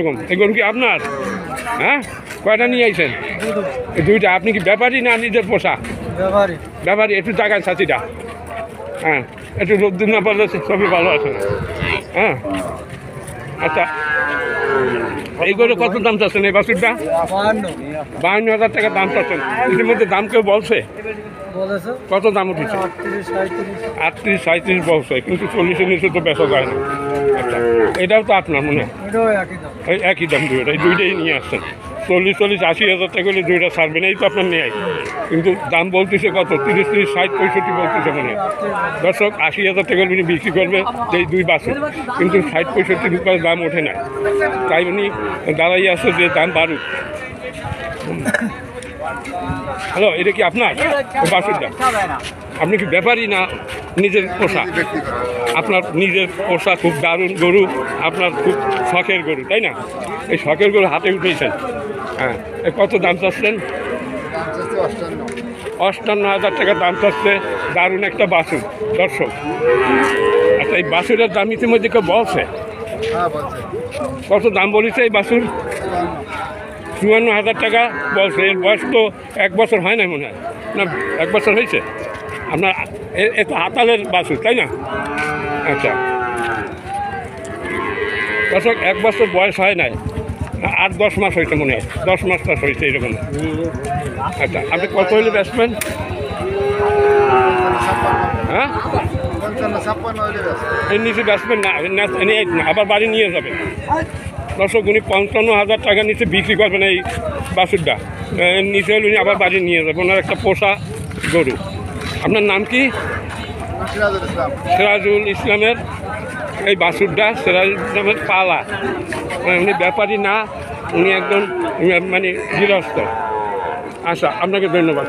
রকম। এই গরু কি আপনার? হ্যাঁ, কয়টা নিয়ে আইছেন? দুইটা। আপনি কি ব্যাপারী না নিজের পোষা? ব্যাপারী। একটু টাকার ছাতিটা, হ্যাঁ, একটু রোদ্দুর না পারলে সবই ভালো আছে। হ্যাঁ, আচ্ছা, এই গরু কত দাম চাচ্ছেন এই বাছুরটা? 52,000 টাকা দাম চাচ্ছেন। ইতিমধ্যে দাম কেউ বলছে? কত দাম উঠেছে? 38-37 বলছে, কিন্তু 40-এর নিচে তো বেচা যায় না। আচ্ছা, এটাও তো আপনার মনে হয়? এই একই দাম দুইটা, এই দুইটাই নিয়ে আসছেন। 40-80,000 টাকা হলে দুইটা ছাড়বেন, এই তো আপনার নেই। কিন্তু দাম বলতেছে কত? 30-60-65 বলতেছে মনে হয়। দর্শক, 80,000 টাকা উনি বিক্রি করবে এই দুই বাছুর, কিন্তু 60-65 রুপির দাম ওঠে না। তাই উনি দাঁড়াই আছে যে দাম বাড়ুক। হ্যালো, এটা কি আপনার বাছুরটা? আপনি কি ব্যাপারী না নিজের পোষা? আপনার নিজের পোষা, খুব দারুণ গরু, আপনার খুব শখের গরু, তাই না? এই শখের গরু হাতে উঠেছেন। হ্যাঁ, কত দাম চাচ্ছেন? 58,000 টাকা দাম চাচ্ছে। দারুণ একটা বাছুর দর্শক। আচ্ছা, এই বাছুরের দাম ইতিমধ্যে কেউ বলছে? কত দাম বলেছে এই বাছুর? 54,000 টাকা বলছে। এর বয়স তো 1 বছর হয় না মনে হয়, না 1 বছর হয়েছে? আপনার এ তো হাতালের বাছুর, তাই না? আচ্ছা দর্শক, 1 বছর বয়স হয় নাই, 8-10 মাস হয়েছে মনে হয়, 10 মাস হয়েছে এরকম। আচ্ছা, আপনি কত হইলে বেচবেন? হ্যাঁ, এর নিচে বেচবেন না, আবার বাড়ি নিয়ে যাবেন। দর্শক, উনি 55,000 টাকা নিচে বিক্রি করবেন এই বাছুরটা। এর নিচে উনি আবার বাড়ি নিয়ে যাবেন। ওনার একটা পোষা গরু। আপনার নাম কি? সিরাজুল ইসলামের এই বাছুরটা সিরাজুল ইসলামের পালা। উনি ব্যাপারী না, উনি একজন মানে গৃহস্থ। আচ্ছা, আপনাকে ধন্যবাদ।